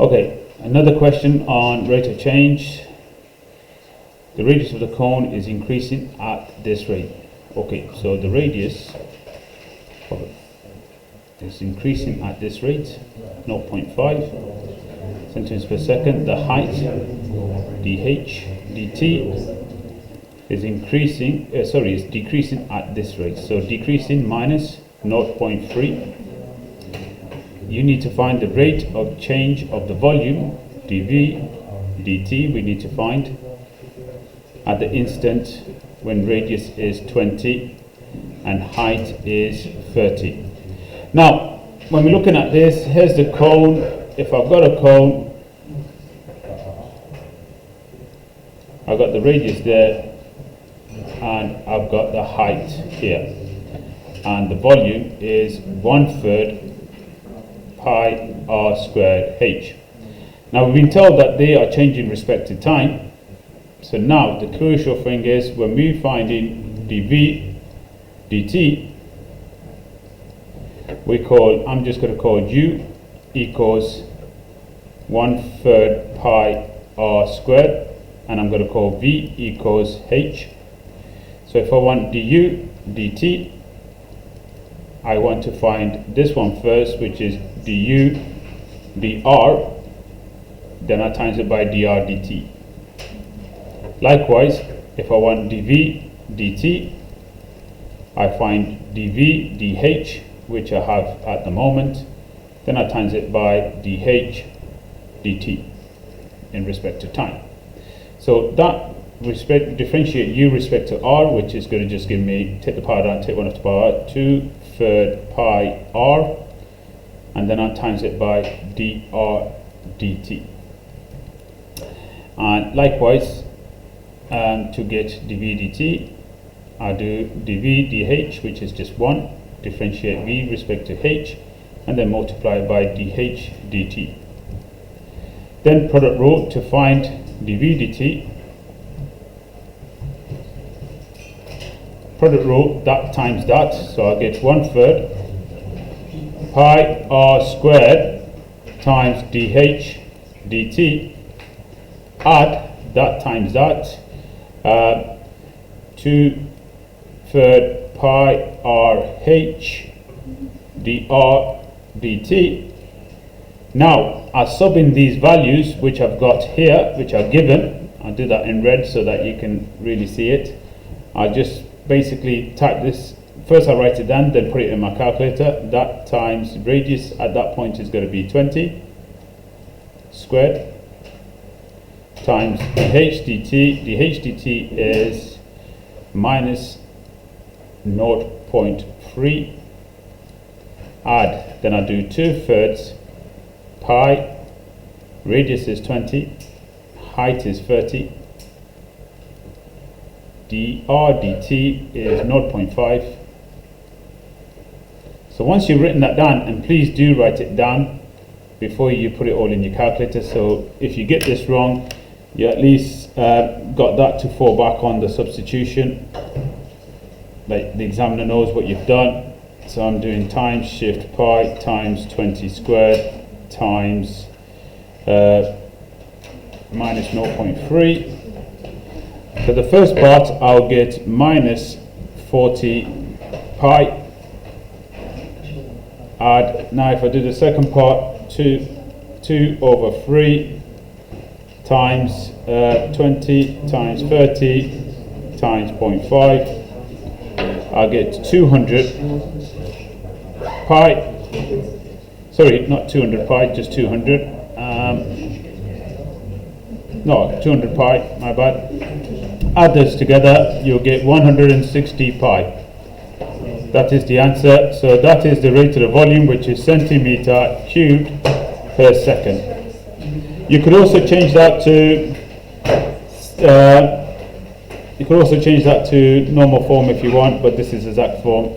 Okay, another question on rate of change. The radius of the cone is increasing at this rate. Okay, so the radius is increasing at this rate, 0.5 centimeters per second. The height, dh dt, is decreasing at this rate. So decreasing minus 0.3. You need to find the rate of change of the volume, dV dt, we need to find at the instant when radius is 20 and height is 30. Now, when we're looking at this, here's the cone. If I've got a cone, I've got the radius there, and I've got the height here, and the volume is 1/3 pi r squared h. Now we've been told that they are changing in respect to time. So now the crucial thing is, when we're finding dV dt, I'm just going to call u equals 1/3 pi r squared, and I'm going to call v equals h. So if I want du dt, I want to find this one first, which is du dr, then I times it by dr dt. Likewise, if I want dv dt, I find dv dh, which I have at the moment, then I times it by dh dt in respect to time. So that differentiate u respect to r, which is going to just give me, take the power down, take 1 off the power, 2/3 pi r, and then I times it by dr dt. And likewise, to get dv dt, I do dv dh, which is just 1, differentiate v respect to h, and then multiply by dh dt. Then product rule to find dv dt. Product rule, that times that, so I get 1/3 pi r squared times dh dt, add that times that, 2/3 pi r h dr dt. Now, I sub in these values which I've got here, which are given. I'll do that in red so that you can really see it. I just basically type this. First I write it down, then put it in my calculator. That times radius at that point is going to be 20 squared times dh dt. dh dt is minus 0.3. Add, then I do 2/3 pi, radius is 20, height is 30, dr dt is 0.5. So once you've written that down, and please do write it down before you put it all in your calculator, so if you get this wrong, you at least got that to fall back on the substitution, like the examiner knows what you've done. So I'm doing times shift pi times 20 squared times minus 0.3. For the first part, I'll get minus 40 pi. Add, now if I do the second part, 2/3 times 20 times 30 times 0.5. I'll get 200 pi. Sorry, not 200 pi, just 200. No, 200 pi, my bad. Add those together, you'll get 160 pi. That is the answer. So that is the rate of the volume, which is centimeter cubed per second. You could also change that to normal form if you want, but this is exact form.